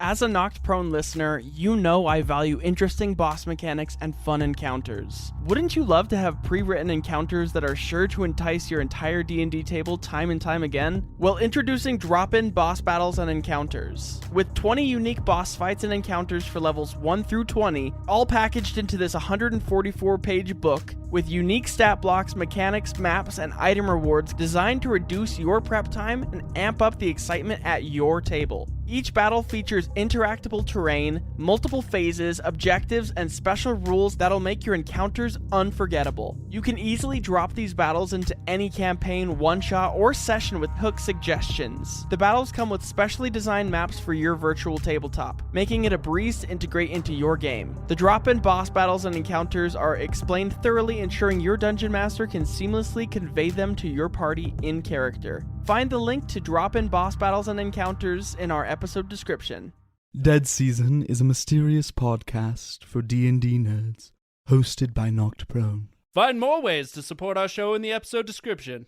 As a Knocked-prone listener, you know I value interesting boss mechanics and fun encounters. Wouldn't you love to have pre-written encounters that are sure to entice your entire D&D table time and time again? Well, introducing drop-in boss battles and encounters. With 20 unique boss fights and encounters for levels 1 through 20, all packaged into this 144-page book, with unique stat blocks, mechanics, maps, and item rewards designed to reduce your prep time and amp up the excitement at your table. Each battle features interactable terrain, multiple phases, objectives, and special rules that'll make your encounters unforgettable. You can easily drop these battles into any campaign, one-shot, or session with hook suggestions. The battles come with specially designed maps for your virtual tabletop, making it a breeze to integrate into your game. The drop-in boss battles and encounters are explained thoroughly, ensuring your dungeon master can seamlessly convey them to your party in character. Find the link to drop-in boss battles and encounters in our episode description. Dead Season is a mysterious podcast for D&D nerds, hosted by Knocked Prone. Find more ways to support our show in the episode description.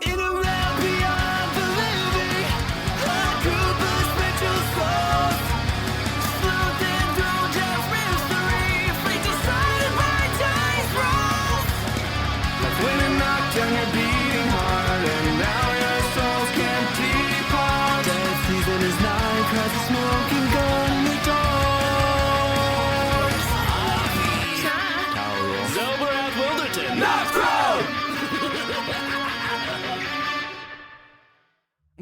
In a realm beyond the living, a group of spiritual souls, floating through just mystery, free decided by dice rolls. Like when a knocked on your beating heart, and now your souls can't depart. Dead season is nigh, cause the smoking gun the doors. Talroth, Zelberath Wilderton. Knocked Prone!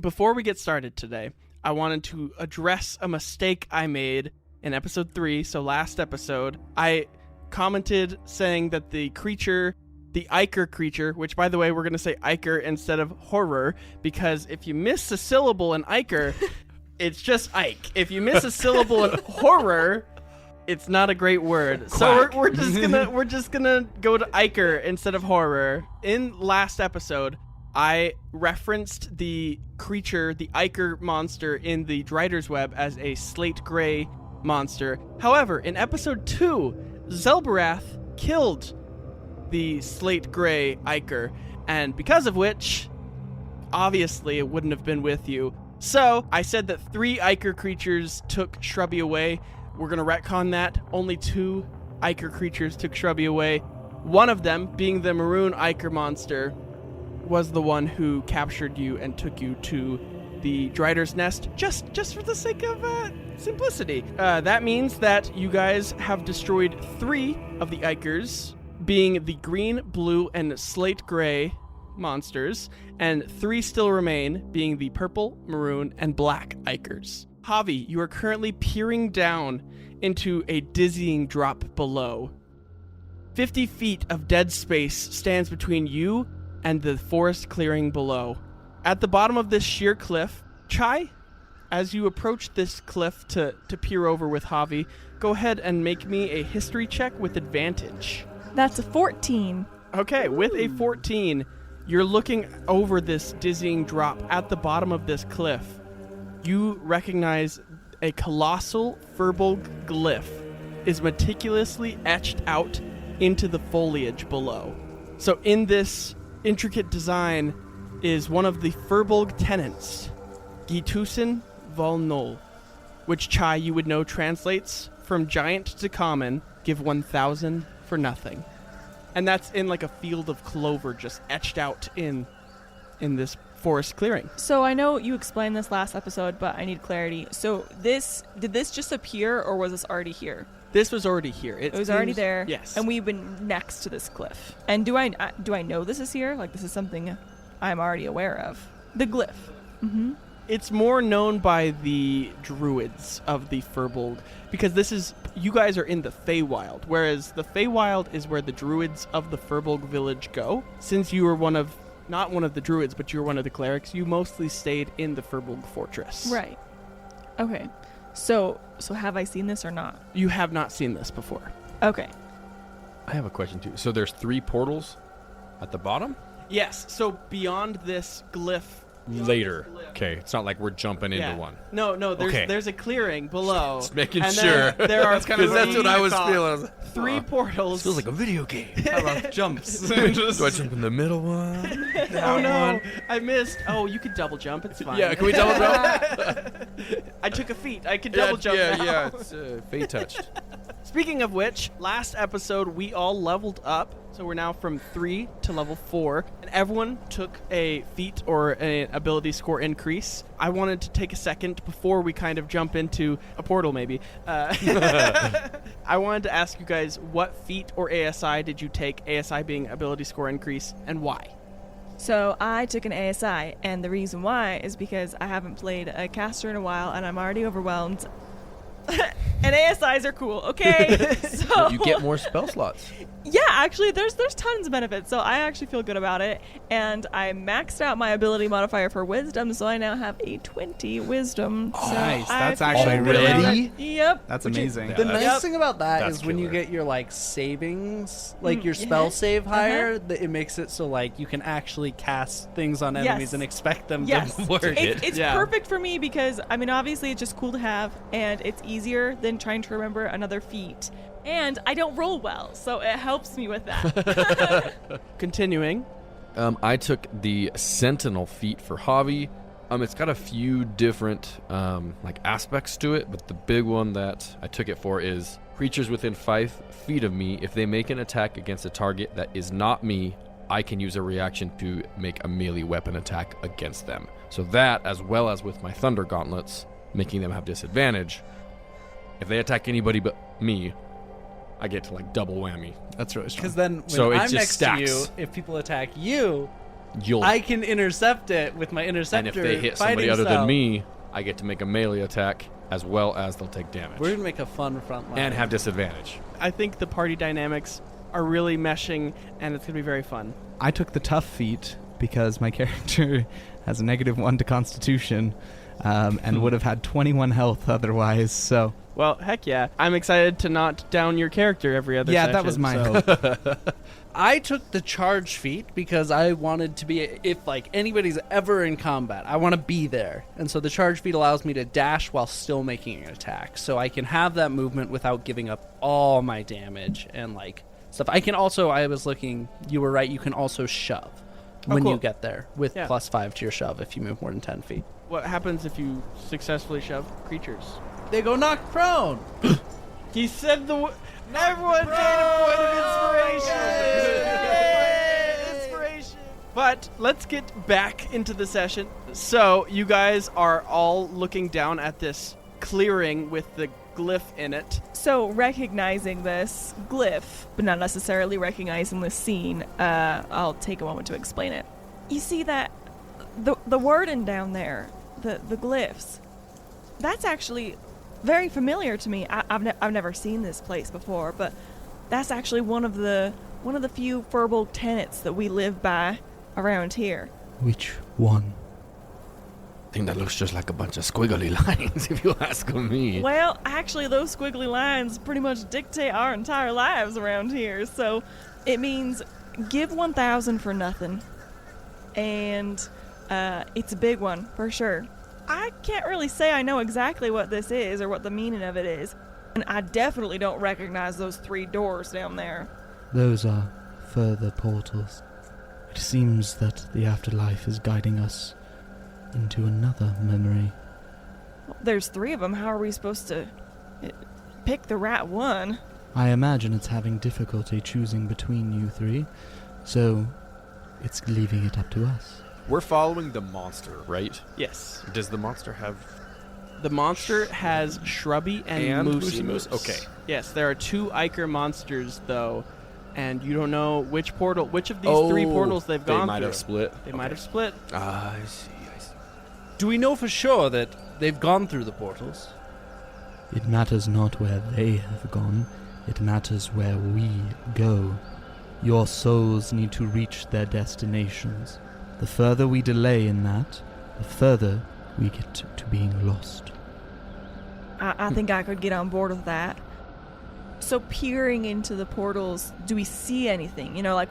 Before we get started today, I wanted to address a mistake I made in episode 3, so last episode. I commented saying that the creature, the Ichor creature, which by the way, we're going to say Ichor instead of horror, because if you miss a syllable in Ichor, it's just Ike. If you miss a syllable in horror, it's not a great word. So we're just gonna go to Ichor instead of horror. In last episode, I referenced the creature, the Ichor monster in the Drider's Web as a slate gray monster. However, in episode 2, Zelberath killed the slate gray Ichor, and because of which, obviously it wouldn't have been with you. So I said that 3 Ichor creatures took Shrubby away. We're going to retcon that. Only 2 Ichor creatures took Shrubby away. One of them, being the maroon Ichor monster, was the one who captured you and took you to the Drider's Nest, just for the sake of simplicity. That means that you guys have destroyed 3 of the Ichors, being the green, blue, and slate gray monsters, and 3 still remain, being the purple, maroon, and black Ichors. Javi, you are currently peering down into a dizzying drop below. 50 feet of dead space stands between you and the forest clearing below. At the bottom of this sheer cliff, Chai, as you approach this cliff to peer over with Javi, go ahead and make me a history check with advantage. That's a 14. Okay, with a 14, you're looking over this dizzying drop at the bottom of this cliff. You recognize a colossal Furbolg glyph is meticulously etched out into the foliage below. So in this intricate design is one of the Furbolg tenants, Gitusen Volnol, which Chai, you would know, translates from giant to common, give 1,000 for nothing. And that's in like a field of clover just etched out in this forest clearing. So I know you explained this last episode, but I need clarity. So did this just appear, or was this already here? This was already here. It was already there. Yes. And we've been next to this cliff. And do I know this is here? Like, this is something I'm already aware of. The glyph. Mm-hmm. It's more known by the druids of the Furbolg, because you guys are in the Feywild, whereas the Feywild is where the druids of the Furbolg village go. Since you were not one of the druids, but you were one of the clerics, you mostly stayed in the Furbolg fortress. Right. Okay. So have I seen this or not? You have not seen this before. Okay. I have a question too. So there's 3 portals at the bottom? Yes. So beyond this glyph later. Okay, it's not like we're jumping Yeah. into one. No, Okay. there's a clearing below. Just making and sure. then there are Because that's what I was three- feeling. I was like, Three portals. feels like a video game. I love jumps. Do I jump in the middle one? Oh no, I missed. Oh, you could double jump. It's fine. Yeah, can we double jump? I took a feat. I could double jump now. Yeah, it's fate touched. Speaking of which, last episode we all leveled up. So we're now from 3 to level 4, and everyone took a feat or an ability score increase. I wanted to take a second before we kind of jump into a portal, maybe. I wanted to ask you guys, what feat or ASI did you take, ASI being ability score increase, and why? So I took an ASI, and the reason why is because I haven't played a caster in a while, and I'm already overwhelmed. And ASIs are cool, okay? So You get more spell slots. yeah, actually, there's tons of benefits, so I actually feel good about it. And I maxed out my ability modifier for wisdom, so I now have a 20 wisdom. So nice. I That's feel actually good about really- it. Yep. That's Which is- amazing. The that's- nice thing about that that's is when you killer. get your like savings, like your yeah. spell save higher, it makes it so like you can actually cast things on enemies Yes. and expect them Yes, to work. it's Yeah. perfect for me because, I mean, obviously it's just cool to have, and it's easier than trying to remember another feat. And I don't roll well, so it helps me with that. Continuing. I took the Sentinel feat for Javi. It's got a few different like aspects to it, but the big one that I took it for is creatures within 5 feet of me. If they make an attack against a target that is not me, I can use a reaction to make a melee weapon attack against them. So that, as well as with my Thunder Gauntlets, making them have disadvantage. If they attack anybody but me, I get to like double whammy. That's really strong. Because then when So it I'm just next stacks. to you, if people attack you, You'll I can intercept it with my interceptor. and if they hit somebody fighting other style. than me, I get to make a melee attack as well as they'll take damage We're gonna make a fun front line. and have disadvantage. I think the party dynamics are really meshing, and it's going to be very fun. I took the tough feat because my character has a -1 to Constitution, and would have had 21 health otherwise. So Well, heck yeah. I'm excited to not down your character every other yeah, session. that was my so- hope. I took the charge feat because I wanted to be, if like anybody's ever in combat, I want to be there. And so the charge feat allows me to dash while still making an attack. So I can have that movement without giving up all my damage and like stuff. I can also, I was looking, you were right, you can also shove when cool. you get there with Yeah. +5 to your shove if you move more than 10 feet. What happens if you successfully shove creatures? They go knocked prone. He said the everyone gained a point of inspiration. Yay! Inspiration. But let's get back into the session. So you guys are all looking down at this clearing with the glyph in it. So recognizing this glyph, but not necessarily recognizing this scene, I'll take a moment to explain it. You see that the wording down there, the glyphs, that's actually very familiar to me. I've never seen this place before, but that's actually one of the few verbal tenets that we live by around here. Which one? I think that looks just like a bunch of squiggly lines, if you ask me. Well, actually, those squiggly lines pretty much dictate our entire lives around here. So it means give 1,000 for nothing. And it's a big one, for sure. I can't really say I know exactly what this is or what the meaning of it is. And I definitely don't recognize those 3 doors down there. Those are further portals. It seems that the afterlife is guiding us into another memory. There's 3 of them. How are we supposed to pick the right one? I imagine it's having difficulty choosing between you 3, so it's leaving it up to us. We're following the monster, right? Yes. Does the monster have... The monster has Shrubby and Moosey Moose. Okay. Yes, there are 2 Ichor monsters though, and you don't know which of these 3 portals they've gone They might through. have split. They might have split. I see. Do we know for sure that they've gone through the portals? It matters not where they have gone, it matters where we go. Your souls need to reach their destinations. The further we delay in that, the further we get to being lost. I think I could get on board with that. So peering into the portals, do we see anything? You know, like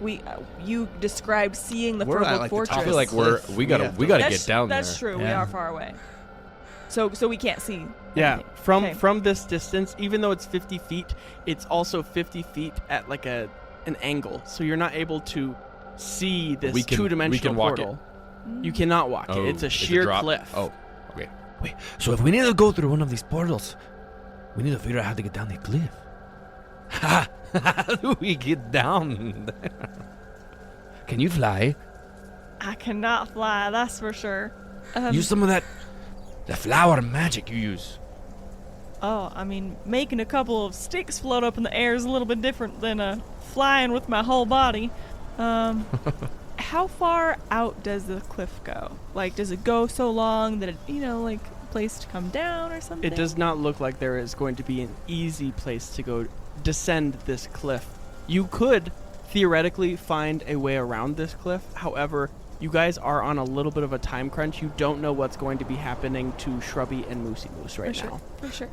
you described seeing the We're at, Fergal like, the Fortress. I feel like we gotta That's- get down That's there. true. We Yeah. are far away. So we can't see. Yeah, anything. from this distance, even though it's 50 feet, it's also 50 feet at like an angle, so you're not able to see this We can two-dimensional walk portal. You cannot walk Oh, it. It's a it's a sheer drop. cliff. Oh, okay. Wait, so if we need to go through one of these portals, we need to figure out how to get down the cliff. How do we get down there? Can you fly? I cannot fly. That's for sure. Use some of that flower magic you use. Oh, I mean, making a couple of sticks float up in the air is a little bit different than flying with my whole body. How far out does the cliff go? Like, does it go so long that it, like a place to come down or something? It does not look like there is going to be an easy place to go descend this cliff. You could theoretically find a way around this cliff. However, you guys are on a little bit of a time crunch. You don't know what's going to be happening to Shrubby and Moosey Moose right For now. sure. For sure.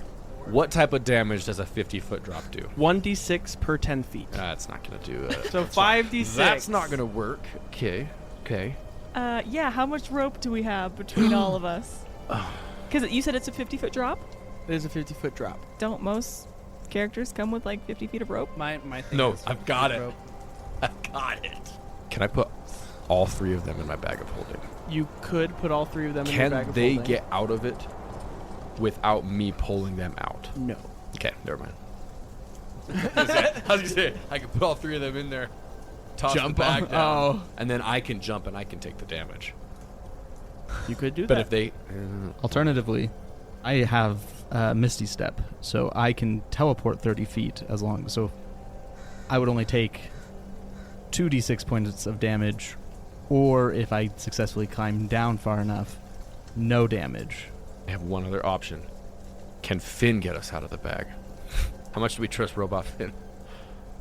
What type of damage does a 50-foot drop do? 1d6 per 10 feet. That's not gonna do it. So 5d6. That's not gonna work. Okay. Yeah, how much rope do we have between all of us? Because you said it's a 50-foot drop? It is a 50-foot drop. Don't most characters come with like 50 feet of rope? My thing No, is I've got it. rope. I've got it. Can I put all 3 of them in my bag of holding? You could put all 3 of them in your bag Can of they holding. get out of it without me pulling them out? No. Okay, never mind. I was gonna say, I can put all 3 of them in there, toss Jump the bag off. down, Oh. and then I can jump and I can take the damage. You could do But that. if they... Alternatively, I have Misty Step, so I can teleport 30 feet as long. So I would only take 2d6 points of damage, or if I successfully climb down far enough, no damage. I have one other option. Can Finn get us out of the bag? How much do we trust Robot Finn?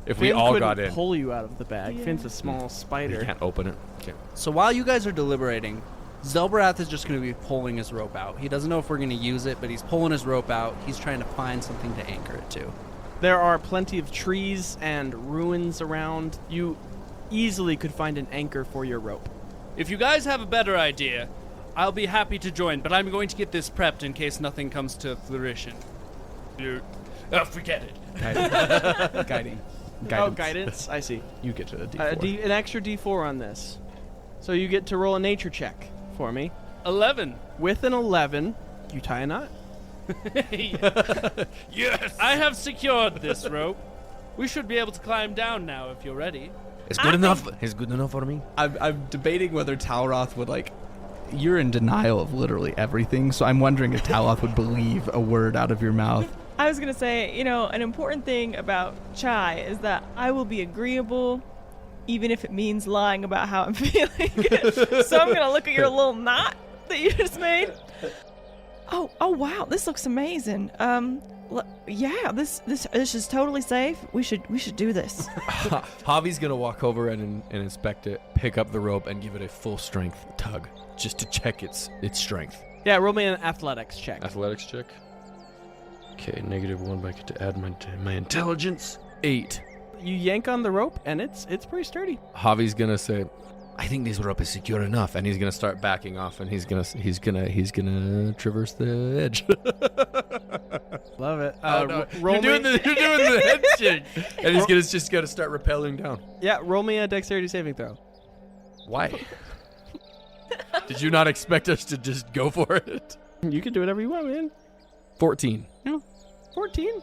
If we Finn all couldn't got in, pull you out of the bag. Yeah. Finn's a small you spider. can't open it. Okay. So while you guys are deliberating, Zelbrath is just going to be pulling his rope out. He doesn't know if we're going to use it, but he's pulling his rope out. He's trying to find something to anchor it to. There are plenty of trees and ruins around. You easily could find an anchor for your rope. If you guys have a better idea, I'll be happy to join, but I'm going to get this prepped in case nothing comes to fruition. Forget it. Guiding. Oh, guidance. I see. You get to a D4. An extra d4 on this. So you get to roll a nature check for me. 11. With an 11, you tie a knot. Yes! I have secured this rope. We should be able to climb down now if you're ready. It's good enough. It's good enough for me. I'm debating whether Talroth would, like... You're in denial of literally everything, so I'm wondering if Talroth would believe a word out of your mouth. I was going to say, an important thing about Chai is that I will be agreeable even if it means lying about how I'm feeling. So I'm going to look at your little knot that you just made. Oh wow, this looks amazing. Yeah, this is totally safe. We should do this. Javi's gonna walk over and inspect it, pick up the rope, and give it a full strength tug, just to check its strength. Yeah, roll me an athletics check. Athletics check. Okay, -1, but I get to add my intelligence. 8. You yank on the rope, and it's pretty sturdy. Javi's gonna say, "I think this rope is secure enough," and he's gonna start backing off, and he's gonna traverse the edge. Love it. Roll you're doing the head shake, and he's just gonna start rappelling down. Yeah, roll me a dexterity saving throw. Why? Did you not expect us to just go for it? You can do whatever you want, man. 14. 14.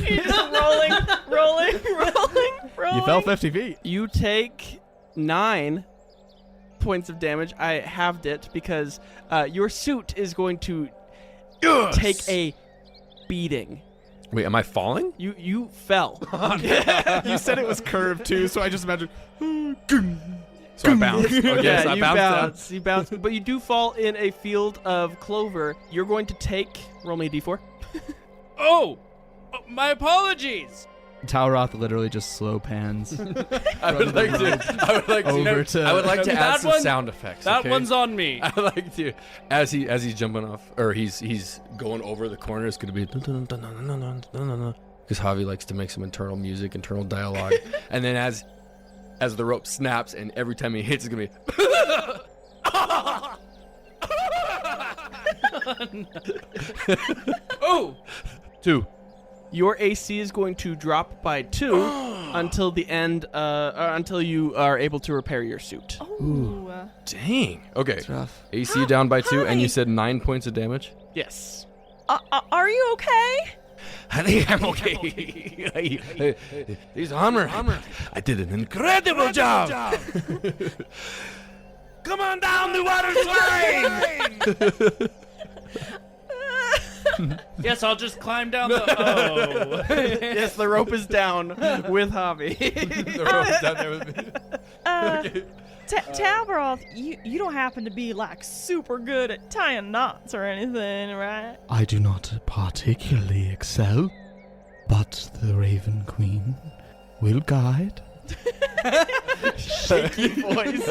You're just rolling. You fell 50 feet. You take 9 points of damage. I halved it because your suit is going to take a beating. Wait, am I falling? You fell. You said it was curved too, so I just imagined. So I bounced. Oh, yes, I you bounced down. bounce. You bounce, but you do fall in a field of clover. You're going to take. Roll me a d4. Oh! My apologies! Talroth literally just slow pans. I would like to add That some one- sound effects. That okay? one's on me. I would like to, as he's jumping off, or he's going over the corner. It's gonna be because Javi likes to make some internal music, internal dialogue, and then as the rope snaps, and every time he hits, it's gonna be. Oh, 2. Your AC is going to drop by 2 until the end, until you are able to repair your suit. Ooh. Dang. Okay. It's rough. AC down by 2, and you Hi. said 9 points of damage. Yes. Are you okay? I think I'm okay. He's Hummer. I did an incredible job. Come on down the water slide. yes, I'll just climb down the. Oh. Yes, the rope is down with Javi. The rope's down there with me. Talroth, you don't happen to be like super good at tying knots or anything, right? I do not particularly excel, but the Raven Queen will guide. Shaky voice.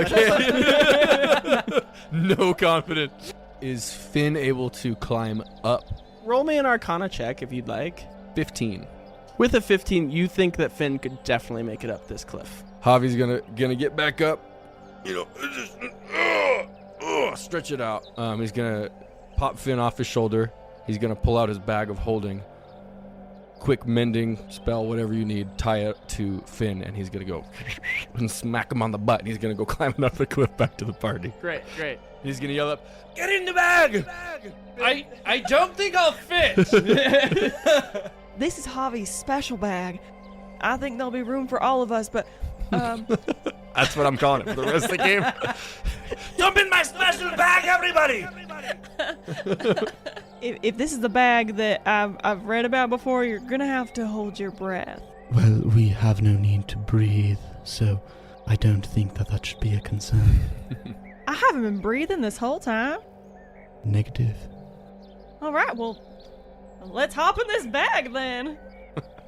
No confidence. Is Finn able to climb up? Roll me an Arcana check if you'd like. 15. With a 15, you think that Finn could definitely make it up this cliff. Javi's gonna get back up. You know, just stretch it out. He's gonna pop Finn off his shoulder. He's gonna pull out his bag of holding. Quick mending spell, whatever you need. Tie it to Finn, and he's gonna go and smack him on the butt. And he's gonna go climbing up the cliff back to the party. Great. He's gonna yell up, "Get in the bag!" I don't think I'll fit. This is Javi's special bag. I think there'll be room for all of us, but That's what I'm calling it for the rest of the game. Jump in my special bag, everybody. if this is the bag that I've read about before, you're gonna have to hold your breath. Well, we have no need to breathe, so I don't think that should be a concern. I haven't been breathing this whole time. Negative. All right, well, let's hop in this bag then.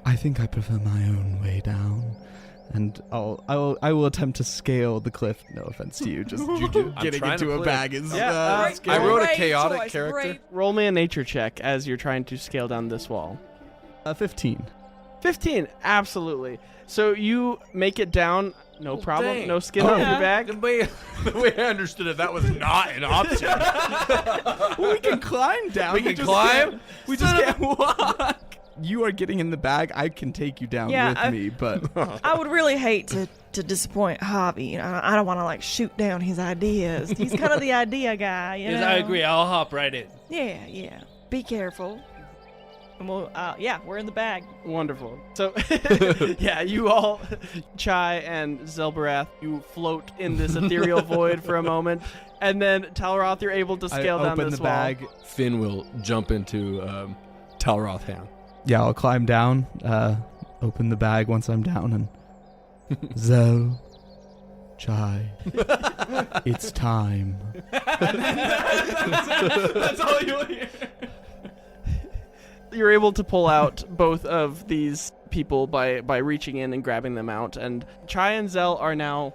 I think I prefer my own way down, and I will attempt to scale the cliff. No offense to you, just I'm getting trying into to a play bag it. is. Yeah, I wrote a Brave chaotic choice, character. brave. Roll me a nature check as you're trying to scale down this wall. 15. 15, absolutely. So you make it down, no problem, dang. no skin off your bag. The way I understood it, that was not an option. We can climb down. We can climb? We just can't walk. You are getting in the bag. I can take you down Yeah, with me, but I would really hate to disappoint Javi. You know, I don't want to like shoot down his ideas. He's kind of the idea guy. You Yes, know? I agree. I'll hop right in. Yeah. Be careful. And we'll, we're in the bag. Wonderful. So, yeah, you all, Chai and Zelbarath, you float in this ethereal void for a moment, and then Talroth, you're able to scale I down open this the wall. bag. Finn will jump into Talroth hand. Yeah, I'll climb down. Open the bag once I'm down, and Zel, Chai, it's time. That's all you'll hear. You're able to pull out both of these people by reaching in and grabbing them out, and Chai and Zel are now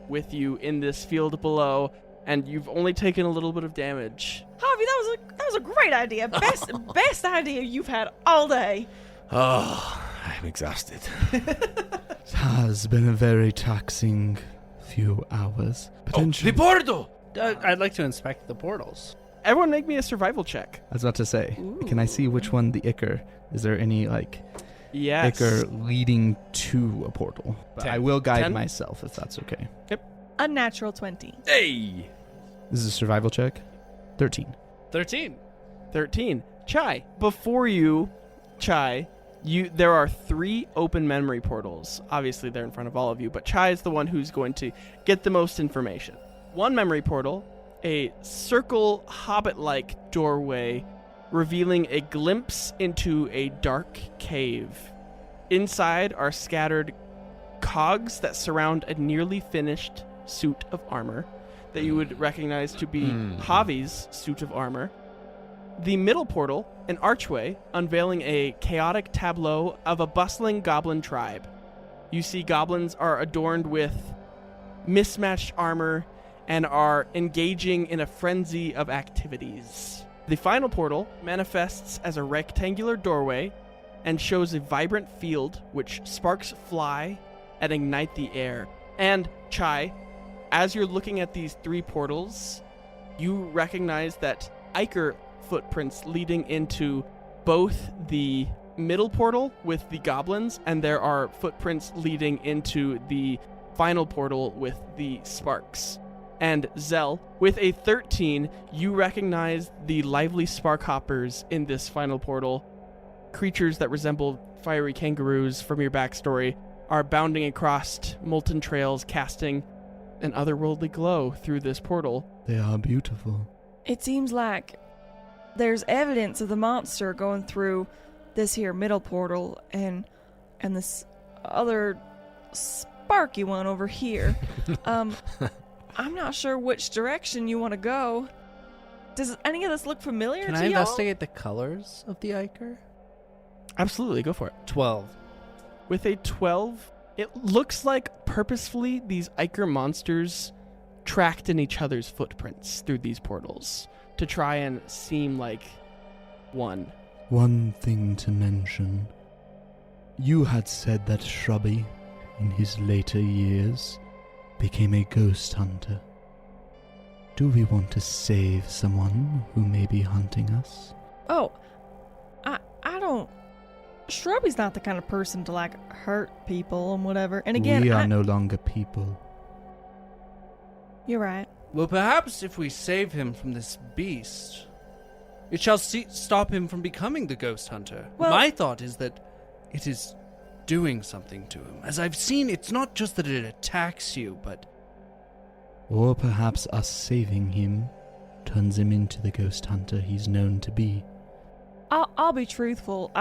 with you in this field below, and you've only taken a little bit of damage. Javi, that was a great idea. Best idea you've had all day. Oh, I'm exhausted. It has been a very taxing few hours. The Potentially. portal. I'd like to inspect the portals. Everyone make me a survival check. I was about to say, can I see which one the Ichor? Is there any Yes. Ichor leading to a portal? But 10. I will guide 10? myself if that's okay. Unnatural 20. Hey! This is a survival check. 13. 13. 13. Chai, before you, Chai, there are 3 open memory portals. Obviously, they're in front of all of you, but Chai is the one who's going to get the most information. One memory portal, a circle hobbit-like doorway revealing a glimpse into a dark cave. Inside are scattered cogs that surround a nearly finished suit of armor that you would recognize to be Javi's suit of armor. The middle portal, an archway, unveiling a chaotic tableau of a bustling goblin tribe. You see goblins are adorned with mismatched armor and are engaging in a frenzy of activities. The final portal manifests as a rectangular doorway and shows a vibrant field which sparks fly and ignite the air. And, Chai, as you're looking at these three portals, you recognize that Ichor footprints leading into both the middle portal with the goblins, and there are footprints leading into the final portal with the sparks. And Zell, with a 13, you recognize the lively sparkhoppers in this final portal. Creatures that resemble fiery kangaroos from your backstory are bounding across molten trails, casting an otherworldly glow through this portal. They are beautiful. It seems like there's evidence of the monster going through this here middle portal and this other sparky one over here. I'm not sure which direction you want to go. Does any of this look familiar Can to I y'all? investigate the colors of the Ichor? Absolutely, go for it. 12. With a 12, it looks like purposefully these Ichor monsters tracked in each other's footprints through these portals to try and seem like one. One thing to mention. You had said that Shrubby, in his later years, became a ghost hunter. Do we want to save someone who may be hunting us? Oh, I don't... Shrubby's not the kind of person to, like, hurt people and whatever. And again, we are no longer people. You're right. Well, perhaps if we save him from this beast, it shall stop him from becoming the ghost hunter. Well- My thought is that it is doing something to him. As I've seen, it's not just that it attacks you, but... Or perhaps us saving him turns him into the ghost hunter he's known to be. I'll be truthful.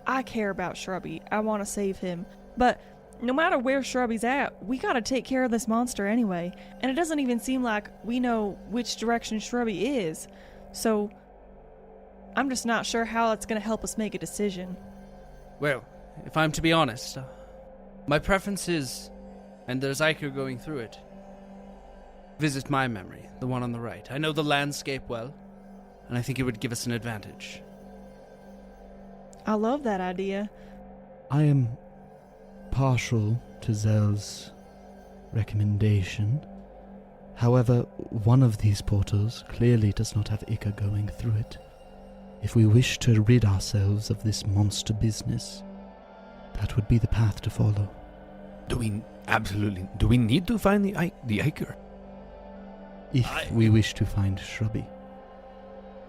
I care about Shrubby. I want to save him. But no matter where Shrubby's at, we gotta take care of this monster anyway. And it doesn't even seem like we know which direction Shrubby is. So I'm just not sure how it's gonna help us make a decision. Well, if I'm to be honest, my preference is, and there's Ichor going through it, visit my memory, the one on the right. I know the landscape well, and I think it would give us an advantage. I love that idea. I am partial to Zell's recommendation. However, one of these portals clearly does not have Ichor going through it. If we wish to rid ourselves of this monster business, that would be the path to follow. Do we need to find the Ichor? If we wish to find Shrubby.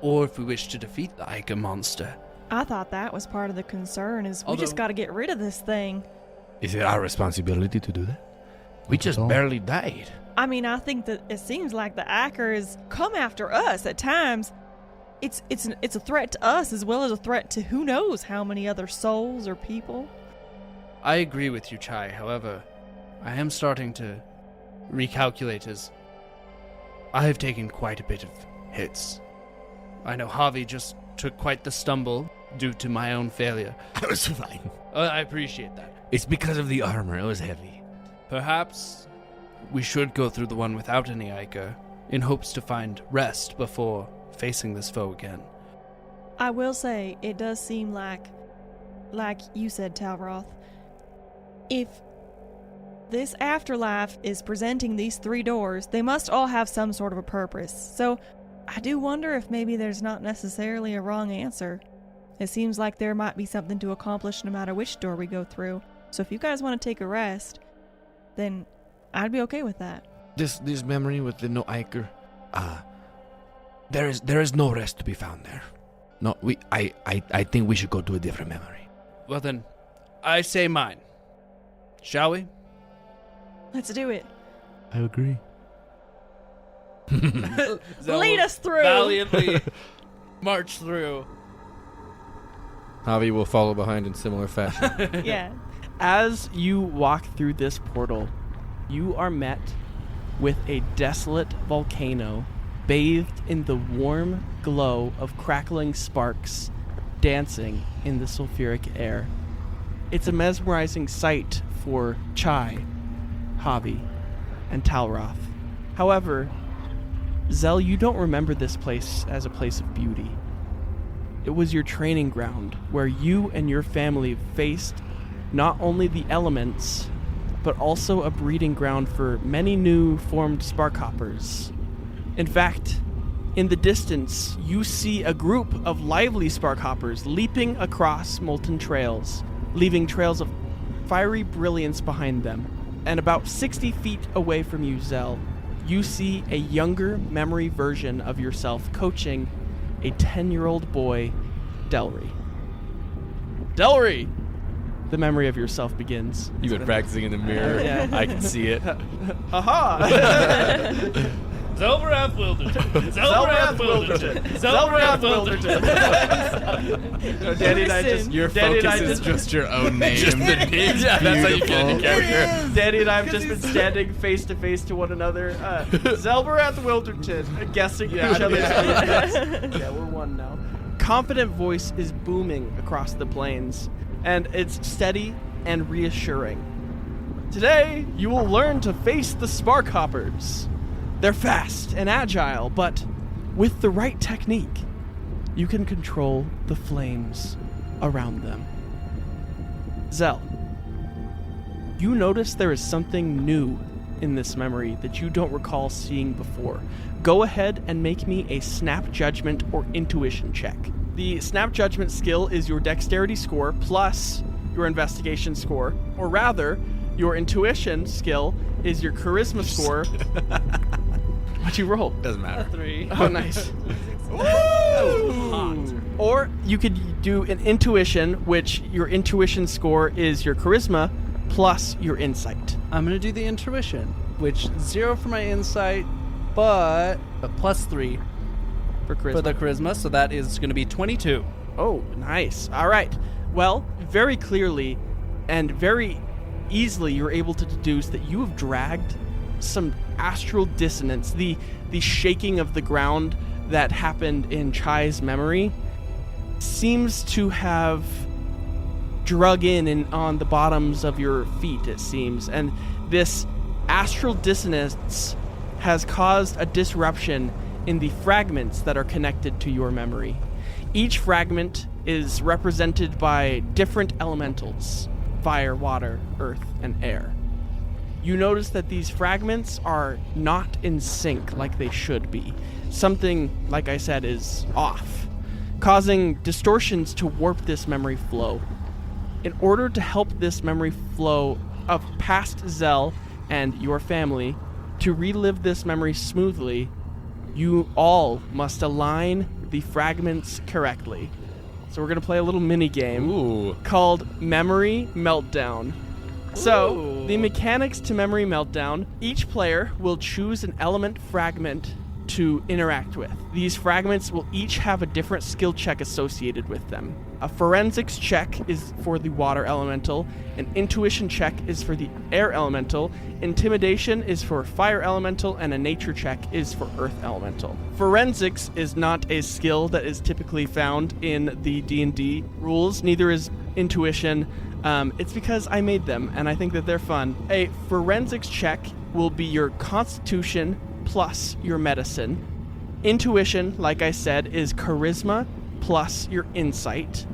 Or if we wish to defeat the Ichor Monster. I thought that was part of the concern, is we just Although- gotta get rid of this thing. Is it our responsibility to do that? We Not just at all. barely died. I mean, I think that it seems like the Ichor has come after us at times. It's a threat to us as well as a threat to who knows how many other souls or people. I agree with you, Chai. However, I am starting to recalculate as I have taken quite a bit of hits. I know Javi just took quite the stumble due to my own failure. I was fine. I appreciate that. It's because of the armor. It was heavy. Perhaps we should go through the one without any Ichor in hopes to find rest before facing this foe again. I will say, it does seem like you said, Talroth, if this afterlife is presenting these three doors, they must all have some sort of a purpose. So I do wonder if maybe there's not necessarily a wrong answer. It seems like there might be something to accomplish no matter which door we go through. So if you guys want to take a rest, then I'd be okay with that. This memory with the no Ichor. There is no rest to be found there. No, I think we should go to a different memory. Well then, I say mine. Shall we? Let's do it. I agree. Lead us through. Valiantly march through. Javi will follow behind in similar fashion. Yeah. As you walk through this portal, you are met with a desolate volcano bathed in the warm glow of crackling sparks dancing in the sulfuric air. It's a mesmerizing sight for Chai, Javi, and Talroth. However, Zell, you don't remember this place as a place of beauty. It was your training ground, where you and your family faced not only the elements, but also a breeding ground for many new formed sparkhoppers. In fact, in the distance, you see a group of lively sparkhoppers leaping across molten trails, leaving trails of fiery brilliance behind them. And about 60 feet away from you, Zell, you see a younger memory version of yourself coaching a 10-year-old boy, Delry. Delry! The memory of yourself begins. You've been practicing in the mirror. Yeah. I can see it. Aha! Zelverath Wilderton. Zelverath Wilderton. Zelverath Wilderton. No, Danny and I just... Your Danny and I focus is just... just your own name. Just the names. Yeah, that's how you get into character. Danny and I have just been standing face to face to one another. Zelverath Wilderton, guessing each other's names. Yeah, we're one now. Confident voice is booming across the plains, and it's steady and reassuring. Today, you will learn to face the Sparkhoppers. They're fast and agile, but with the right technique, you can control the flames around them. Zell, you notice there is something new in this memory that you don't recall seeing before. Go ahead and make me a snap judgment or intuition check. The snap judgment skill is your dexterity score plus your investigation score, or rather, your intuition skill is your charisma score. What'd you roll? Doesn't matter. 3. Oh, nice. Or you could do an intuition, which your intuition score is your charisma plus your insight. I'm going to do the intuition, which 0 for my insight, but a +3 For charisma. for the charisma, so that is going to be 22. Oh, nice. All right. Well, very clearly and very easily, you're able to deduce that you have dragged some astral dissonance, the shaking of the ground that happened in Chai's memory seems to have drug in on the bottoms of your feet, it seems, and this astral dissonance has caused a disruption in the fragments that are connected to your memory. Each fragment is represented by different elementals: fire, water, earth, and air. You notice that these fragments are not in sync like they should be. Something, like I said, is off, causing distortions to warp this memory flow. In order to help this memory flow of past Zell and your family to relive this memory smoothly, you all must align the fragments correctly. So we're going to play a little mini game Ooh. called Memory Meltdown. So, the mechanics to Memory Meltdown: each player will choose an element fragment to interact with. These fragments will each have a different skill check associated with them. A forensics check is for the water elemental, an intuition check is for the air elemental, intimidation is for fire elemental, and a nature check is for earth elemental. Forensics is not a skill that is typically found in the D&D rules, neither is intuition. It's because I made them, and I think that they're fun. A forensics check will be your constitution plus your medicine. Intuition, like I said, is charisma plus your insight.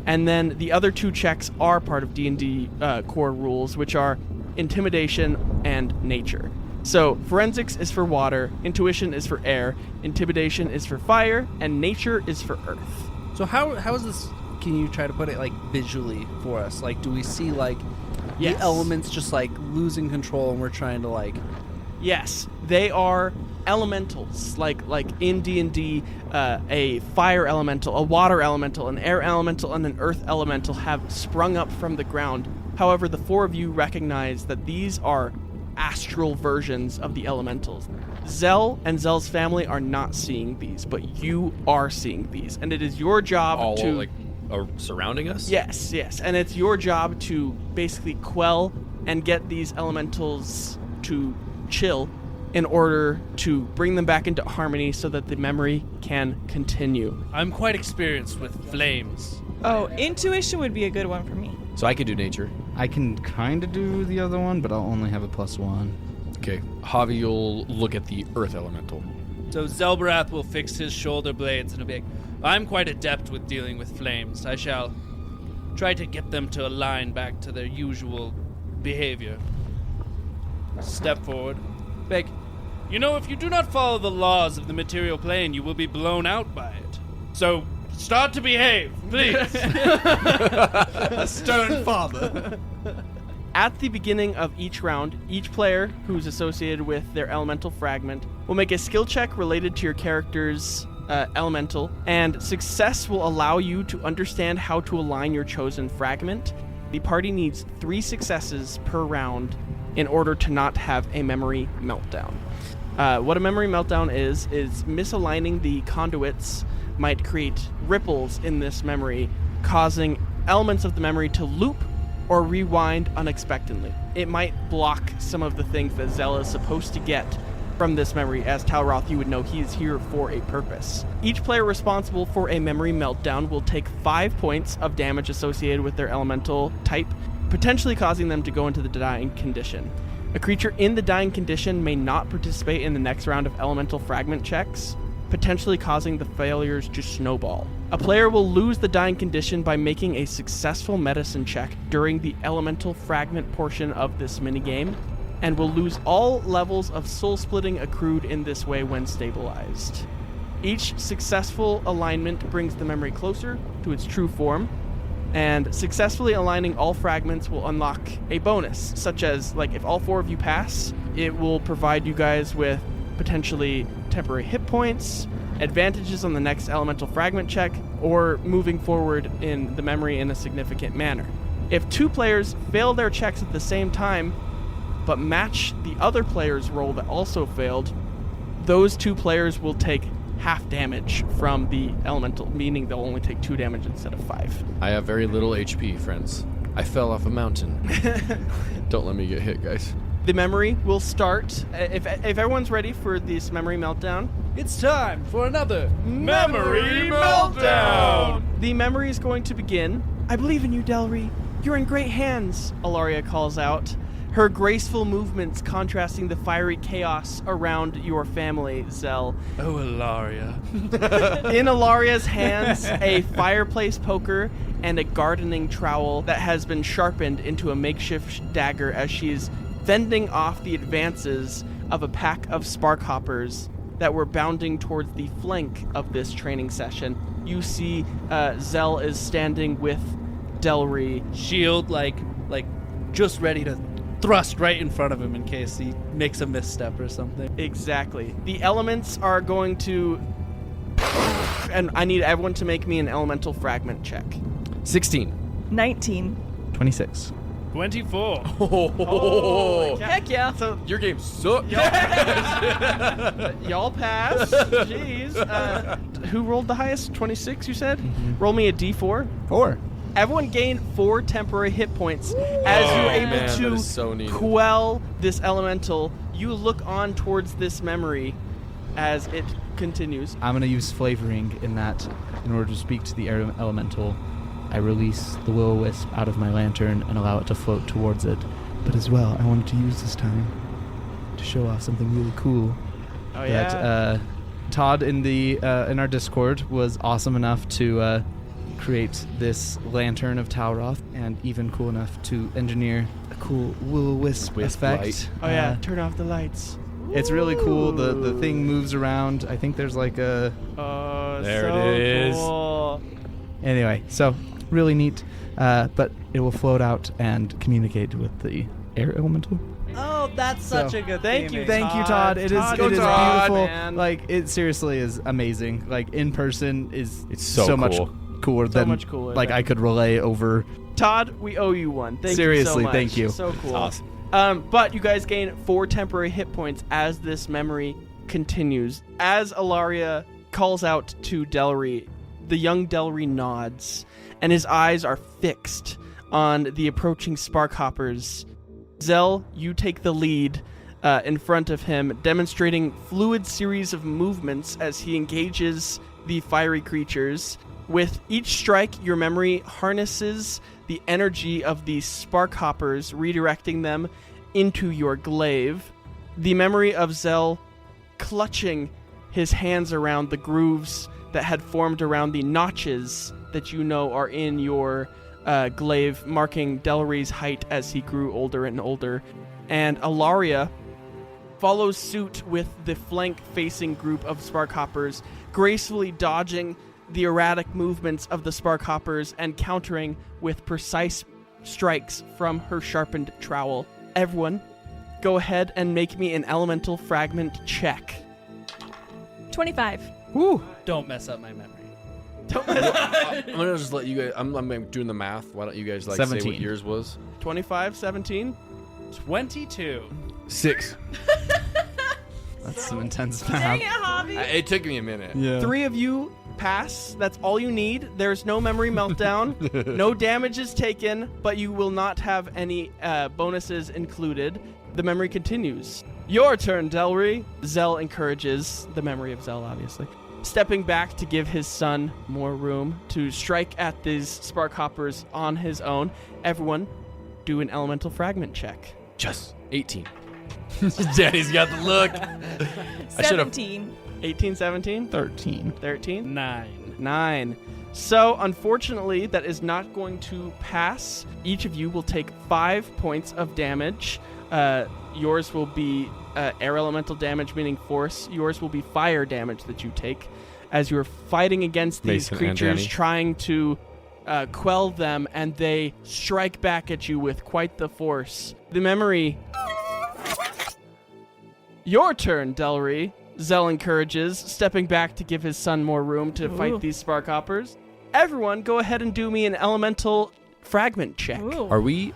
And then the other two checks are part of D&D core rules, which are intimidation and nature. So forensics is for water, intuition is for air, intimidation is for fire, and nature is for earth. So how is this? Can you try to put it like visually for us? Like, do we see like Yes. the elements just like losing control, and we're trying to like? Yes, they are elementals, like in D&D, a fire elemental, a water elemental, an air elemental, and an earth elemental have sprung up from the ground. However, the four of you recognize that these are astral versions of the elementals. Zell and Zell's family are not seeing these, but you are seeing these, and it is your job All to... like are surrounding us? Yes, and it's your job to basically quell and get these elementals to chill in order to bring them back into harmony so that the memory can continue. I'm quite experienced with flames. Oh, intuition would be a good one for me. So I could do nature. I can kind of do the other one, but I'll only have a +1. Okay, Javi, you'll look at the earth elemental. So Zelbrath will fix his shoulder blades and he'll be like, I'm quite adept with dealing with flames. I shall try to get them to align back to their usual behavior. Step forward. Beg, you know, if you do not follow the laws of the material plane, you will be blown out by it. So start to behave, please. A stern father. At the beginning of each round, each player who's associated with their elemental fragment will make a skill check related to your character's elemental, and success will allow you to understand how to align your chosen fragment. The party needs 3 successes per round in order to not have a memory meltdown. What a memory meltdown is misaligning the conduits might create ripples in this memory, causing elements of the memory to loop or rewind unexpectedly. It might block some of the things that Zell is supposed to get from this memory. As Talroth, you would know he is here for a purpose. Each player responsible for a memory meltdown will take 5 points of damage associated with their elemental type, potentially causing them to go into the dying condition. A creature in the dying condition may not participate in the next round of elemental fragment checks, potentially causing the failures to snowball. A player will lose the dying condition by making a successful medicine check during the elemental fragment portion of this minigame, and will lose all levels of soul splitting accrued in this way when stabilized. Each successful alignment brings the memory closer to its true form, and successfully aligning all fragments will unlock a bonus, such as, like, if all 4 of you pass, it will provide you guys with potentially temporary hit points, advantages on the next elemental fragment check, or moving forward in the memory in a significant manner. If 2 players fail their checks at the same time, but match the other player's roll that also failed, those 2 players will take half damage from the elemental, meaning they'll only take 2 damage instead of 5. I have very little HP, friends. I fell off a mountain. Don't let me get hit, guys. The memory will start. If everyone's ready for this memory meltdown, It's time for another Memory Meltdown! the memory is going to begin. I believe in you, Delry. You're in great hands, Ilaria calls out, her graceful movements contrasting the fiery chaos around your family, Zell. Oh, Ilaria. In Ilaria's hands, a fireplace poker and a gardening trowel that has been sharpened into a makeshift dagger as she's fending off the advances of a pack of sparkhoppers that were bounding towards the flank of this training session. You see Zell is standing with Delry. Shield, like just ready to thrust right in front of him in case he makes a misstep or something. Exactly. The elements are going to... And I need everyone to make me an elemental fragment check. 16. 19. 26. 24. Oh, Heck yeah. So your game sucks. y'all pass. Jeez. Who rolled the highest? 26, you said? Roll me a d4. 4. Everyone gained 4 temporary hit points as you're able man, that to is so needed. quell this elemental. You look on towards this memory as it continues. I'm going to use flavoring in that in order to speak to the air elemental. I release the will-o-wisp out of my lantern and allow it to float towards it. But as well, I wanted to use this time to show off something really cool. Oh, yeah. That Todd in our Discord was awesome enough to create this lantern of Talroth, and even cool enough to engineer a cool will-o-wisp Wisp effect. light. Oh, yeah. Turn off the lights. It's really cool. The thing moves around. I think there's like a... Oh, There so it is. cool. Anyway, so really neat. But it will float out and communicate with the air elemental. Oh, that's such a good Thank you, Thank you, Todd. It is Todd, it is Todd, beautiful. man. Like, it seriously is amazing. Like, in person is It's so much cool. cooler than much cooler like than- I could relay over. Todd, we owe you one. Thank you so Seriously, much. thank you. So cool. Awesome. But you guys gain 4 temporary hit points as this memory continues. As Ilaria calls out to Delry, the young Delry nods, and his eyes are fixed on the approaching sparkhoppers. Zell, you take the lead in front of him, demonstrating fluid series of movements as he engages the fiery creatures. With each strike, your memory harnesses the energy of the spark hoppers, redirecting them into your glaive. The memory of Zell clutching his hands around the grooves that had formed around the notches that you know are in your glaive, marking Delry's height as he grew older and older. And Alaria follows suit with the flank-facing group of Sparkhoppers, gracefully dodging the erratic movements of the Sparkhoppers and countering with precise strikes from her sharpened trowel. Everyone, go ahead and make me an elemental fragment check. 25. Woo! Don't mess up my memory. I'm gonna just let you guys. I'm doing the math. Why don't you guys say 17. what yours was? 25, 17? 22. 6. That's some intense Dang math. it, Javi. It took me a minute. Yeah. 3 of you pass. That's all you need. There's no memory meltdown. No damage is taken, but you will not have any bonuses included. The memory continues. Your turn, Delry. Zell encourages the memory of Zell, obviously. Stepping back to give his son more room to strike at these spark hoppers on his own. Everyone, do an elemental fragment check. Just 18. Daddy's got the look. I should have. 17. 18, 17? 13. 13? 9. 9. So, unfortunately, that is not going to pass. Each of you will take 5 points of damage. Yours will be air elemental damage, meaning force. Yours will be fire damage that you take as you're fighting against these Mason and creatures, Danny. trying to quell them, and they strike back at you with quite the force. The memory... Your turn, Delry. Zell encourages, stepping back to give his son more room to Ooh. fight these Sparkhoppers. Everyone, go ahead and do me an elemental fragment check. Ooh. Are we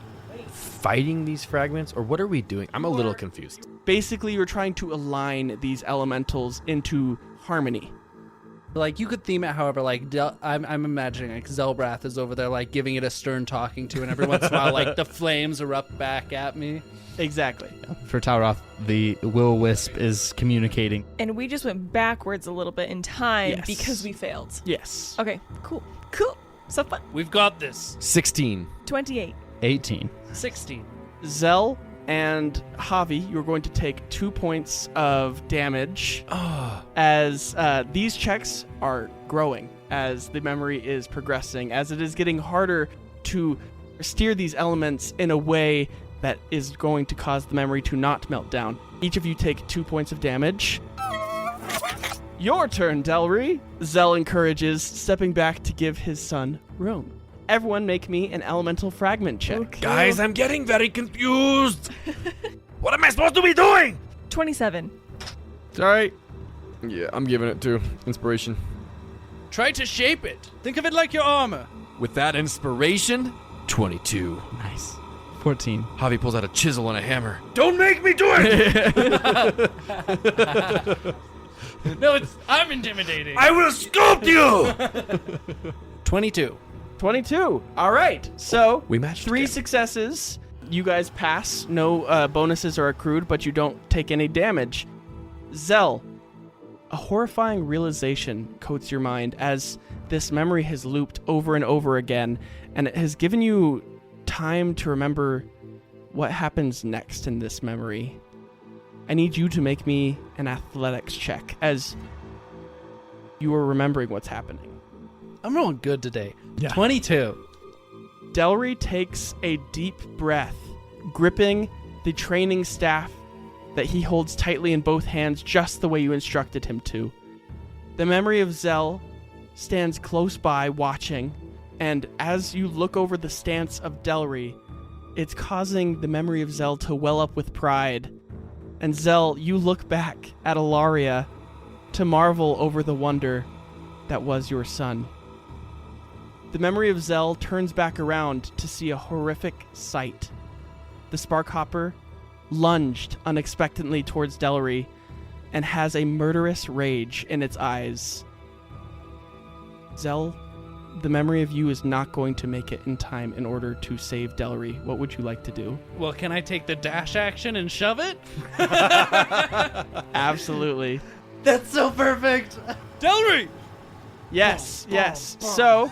fighting these fragments, or what are we doing? I'm a little confused. Basically, you're trying to align these elementals into harmony. Like, you could theme it however, like, I'm imagining, like, Zelbrath is over there, like, giving it a stern talking to, and every once in a while, like, the flames erupt back at me. Exactly. For Talroth, the will-wisp is communicating. And we just went backwards a little bit in time Yes. because we failed. Yes. Okay, cool. Cool. So fun. We've got this. 16. 28. 18. 16. Zell and Javi, you're going to take 2 points of damage as these checks are growing, as the memory is progressing, as it is getting harder to steer these elements in a way that is going to cause the memory to not melt down. Each of you take 2 points of damage. Your turn, Delry. Zell encourages, stepping back to give his son room. Everyone make me an elemental fragment check. Okay. Guys, I'm getting very confused. What am I supposed to be doing? 27. It's all right. Yeah, I'm giving it to inspiration. Try to shape it. Think of it like your armor. With that inspiration, 22. Nice. 14. Javi pulls out a chisel and a hammer. Don't make me do it! No, I'm intimidating. I will sculpt you! 22. 22. All right. So We matched 3 again. successes. You guys pass. No bonuses are accrued, but you don't take any damage. Zell, a horrifying realization coats your mind as this memory has looped over and over again, and it has given you time to remember what happens next in this memory. I need you to make me an athletics check as you are remembering what's happening. I'm rolling good today. Yeah. 22. Delry takes a deep breath, gripping the training staff that he holds tightly in both hands just the way you instructed him to. The memory of Zell stands close by watching, and as you look over the stance of Delry, it's causing the memory of Zell to well up with pride. And Zell, you look back at Alaria to marvel over the wonder that was your son. The memory of Zell turns back around to see a horrific sight. The Sparkhopper lunged unexpectedly towards Delry and has a murderous rage in its eyes. Zell, The memory of you is not going to make it in time in order to save Delry. What would you like to do? Well, can I take the dash action and shove it? Absolutely. That's so perfect. Delry! Yes, yes. So,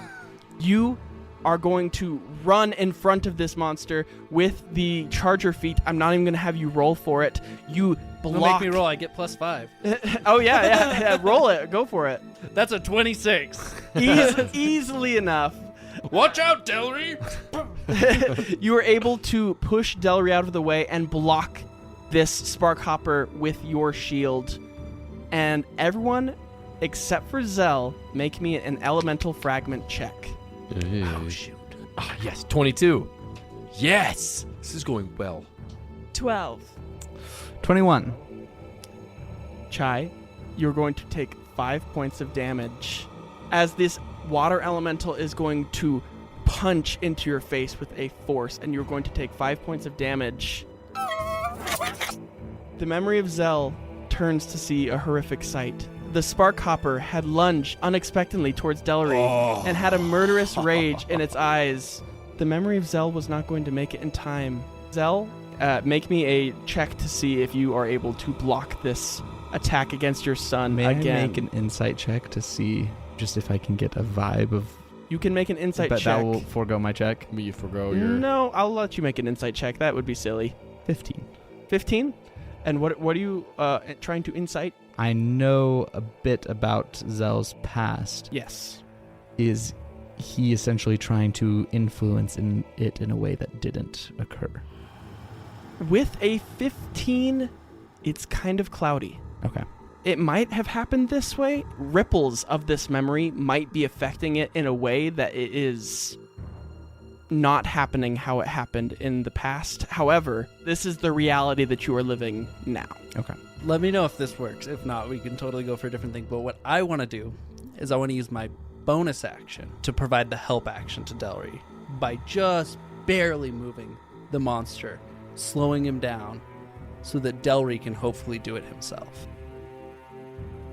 you are going to run in front of this monster with the charger feet. I'm not even going to have you roll for it. You Don't block. make me roll. I get +5. Oh, yeah. Roll it. Go for it. That's a 26. Easily enough. Watch out, Delry! You are able to push Delry out of the way and block this spark hopper with your shield. And everyone except for Zell, make me an elemental fragment check. Oh, shoot. Ah, yes, 22. Yes! This is going well. 12. 21. Chai, you're going to take 5 points of damage as this water elemental is going to punch into your face with a force, and you're going to take 5 points of damage. The memory of Zell turns to see a horrific sight. The spark hopper had lunged unexpectedly towards Delry and had a murderous rage in its eyes. The memory of Zell was not going to make it in time. Zell, make me a check to see if you are able to block this attack against your son May again. I make an insight check to see just if I can get a vibe of... You can make an insight but check. that will forego my check. You forgo your... No, I'll let you make an insight check. That would be silly. 15. 15? And what are you trying to insight? I know a bit about Zell's past. Yes. Is he essentially trying to influence it in a way that didn't occur? With a 15, it's kind of cloudy. Okay. It might have happened this way. Ripples of this memory might be affecting it in a way that it is not happening how it happened in the past. However, this is the reality that you are living now. Okay. Let me know if this works. If not, we can totally go for a different thing. But what I want to do is I want to use my bonus action to provide the help action to Delry by just barely moving the monster, slowing him down so that Delry can hopefully do it himself.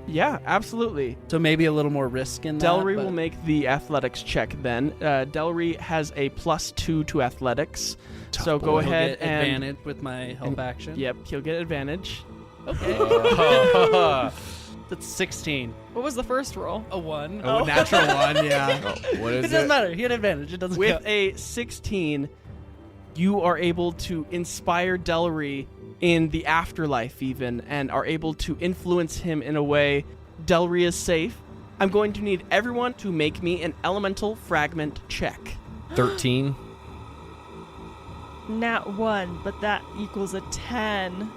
Yeah, absolutely. So maybe a little more risk in that. Delry but will make the athletics check then. Delry has a +2 to athletics. So go he'll ahead get and... advantage with my help action. Yep, he'll get advantage. Okay. That's 16. What was the first roll? A 1. Oh, natural one, yeah. What It is doesn't it? matter. He had advantage. It doesn't With count. a 16, you are able to inspire Delry in the afterlife even, and are able to influence him in a way. Delry is safe. I'm going to need everyone to make me an elemental fragment check. 13. Nat 1, but that equals a 10.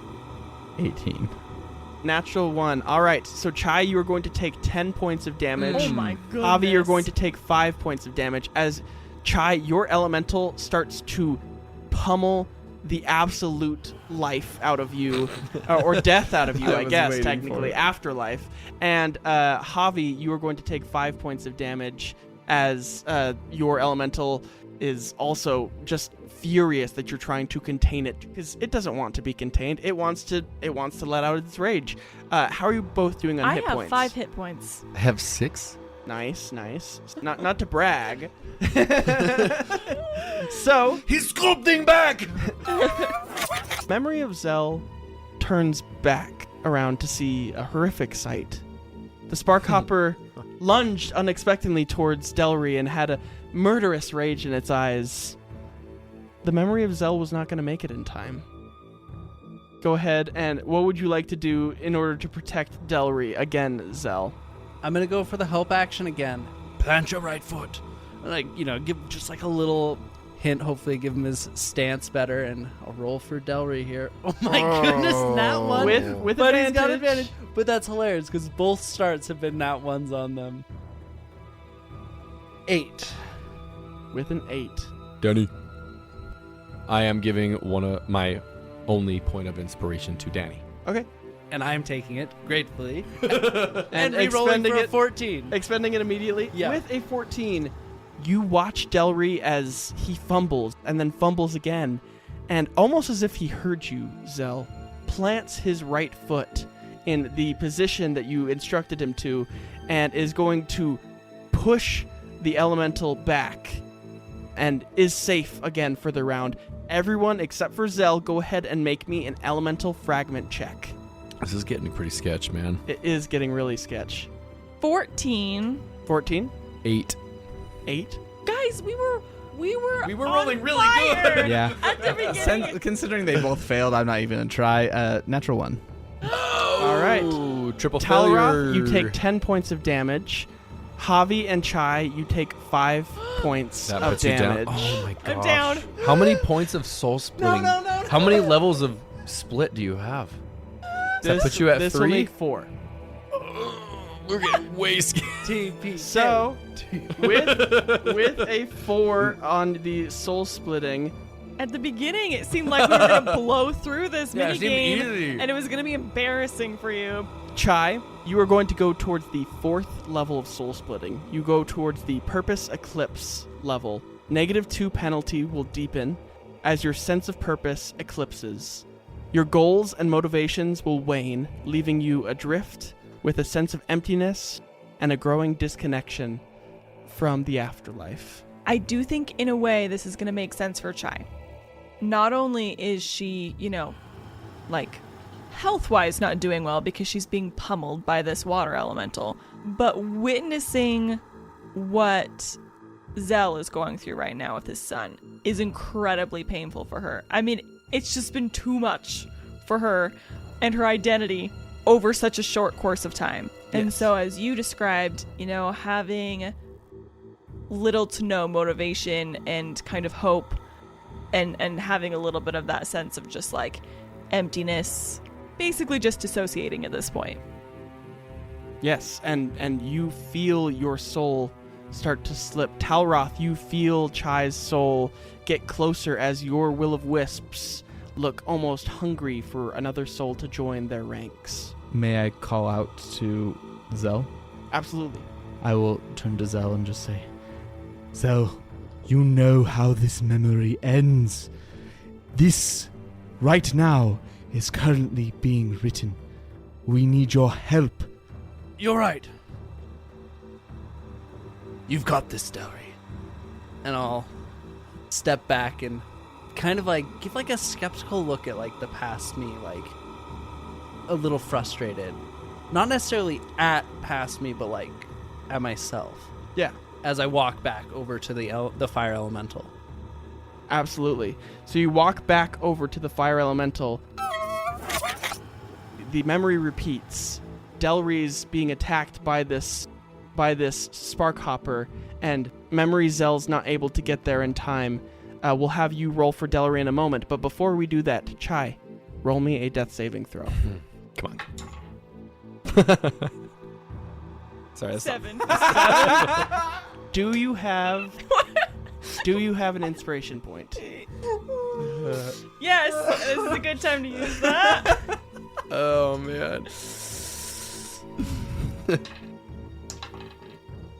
18. Natural 1. All right, so Chai, you are going to take 10 points of damage. Oh my goodness. Javi, you're going to take 5 points of damage as Chai, your elemental starts to pummel the absolute life out of you, or death out of you, I was guess, waiting technically, for it. afterlife. And Javi, you are going to take 5 points of damage as your elemental is also just furious that you're trying to contain it, because it doesn't want to be contained. It wants to let out its rage. How are you both doing on hit I have points? 5 hit points. I have 6. Nice. Not to brag. So, He's sculpting back! Memory of Zell turns back around to see a horrific sight. The spark hopper lunged unexpectedly towards Delry and had a murderous rage in its eyes. The memory of Zell was not going to make it in time. Go ahead, and what would you like to do in order to protect Delry? Again, Zell. I'm going to go for the help action again. Plant your right foot. Like, give just like a little hint, hopefully give him his stance better, and I'll roll for Delry here. Oh my goodness, nat 1. With but advantage. he's got advantage. But that's hilarious because both starts have been nat 1s on them. 8. With an 8. Danny. I am giving one of my only point of inspiration to Danny. Okay. And I'm taking it gratefully. And re-rolling expending for a it 14. Expending it immediately? Yeah. With a 14, you watch Delry as he fumbles and then fumbles again, and almost as if he heard you, Zell, plants his right foot in the position that you instructed him to, and is going to push the elemental back and is safe again for the round. Everyone except for Zell, go ahead and make me an elemental fragment check. This is getting pretty sketch, man. It is getting really sketch. 14. 14. 8. 8. Guys, we were We were on rolling really fire good. Yeah. at the beginning. Considering they both failed, I'm not even going to try. Natural 1. All right. Ooh, triple Talroth, failure. you take 10 points of damage. Javi and Chai, you take 5 points That of puts you down. damage. Oh my gosh. I'm down. How many points of soul splitting? no. How many levels of split do you have? Does that put you at this 3? will make 4. We're getting way scared. TP. So, with a 4 on the soul splitting, At the beginning, it seemed like we were going to blow through this Yeah, it seemed minigame, easy. and it was going to be embarrassing for you. Chai, you are going to go towards the 4th level of soul splitting. You go towards the purpose eclipse level. -2 penalty will deepen as your sense of purpose eclipses. Your goals and motivations will wane, leaving you adrift with a sense of emptiness and a growing disconnection from the afterlife. I do think, in a way, this is going to make sense for Chai. Not only is she, like, health-wise not doing well because she's being pummeled by this water elemental, but witnessing what Zell is going through right now with his son is incredibly painful for her. I mean, it's just been too much for her and her identity over such a short course of time. And Yes. so, as you described, having little to no motivation and kind of hope and having a little bit of that sense of just like emptiness, basically just dissociating at this point. Yes, and you feel your soul start to slip. Talroth, you feel Chai's soul get closer as your will-o'-wisps look almost hungry for another soul to join their ranks. May I call out to Zell? Absolutely. I will turn to Zell and just say, Zell, you know how this memory ends. This, right now, is currently being written. We need your help. You're right. You've got this, Delry. And I'll step back and kind of like give like a skeptical look at like the past me, like a little frustrated. Not necessarily at past me, but like at myself. Yeah, As I walk back over to the fire elemental. absolutely. So you walk back over to the fire elemental. The memory repeats. Delry's being attacked by this spark hopper, and Memory Zell's not able to get there in time. We'll have you roll for Delry in a moment, but before we do that, Chai, roll me a death saving throw. Come on. Sorry, that's 7. Do you have an inspiration point? Yes, this is a good time to use that. Oh man.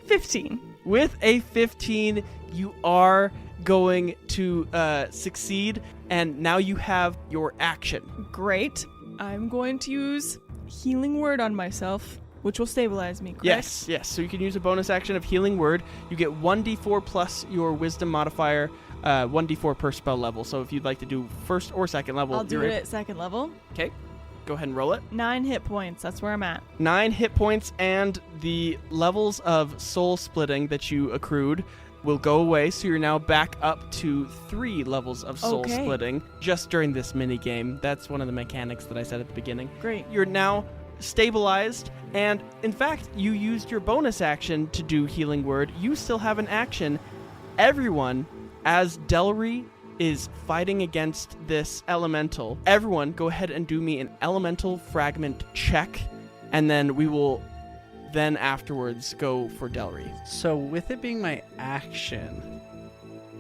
15. With a 15, you are going to succeed, and now you have your action. Great. I'm going to use Healing Word on myself, which will stabilize me, correct? Yes. So you can use a bonus action of Healing Word. You get 1d4 plus your Wisdom modifier, 1d4 per spell level. So if you'd like to do first or second level, I'll do you're it at second level. Okay, go ahead and roll it. 9 hit points. That's where I'm at. 9 hit points, and the levels of soul splitting that you accrued will go away, so you're now back up to 3 levels of soul Okay. splitting just during this mini game. That's one of the mechanics that I said at the beginning. Great. You're now stabilized, and in fact, you used your bonus action to do Healing Word. You still have an action. Everyone, as Delry is fighting against this elemental, everyone go ahead and do me an elemental fragment check, and then we will then afterwards go for Delry. So with it being my action,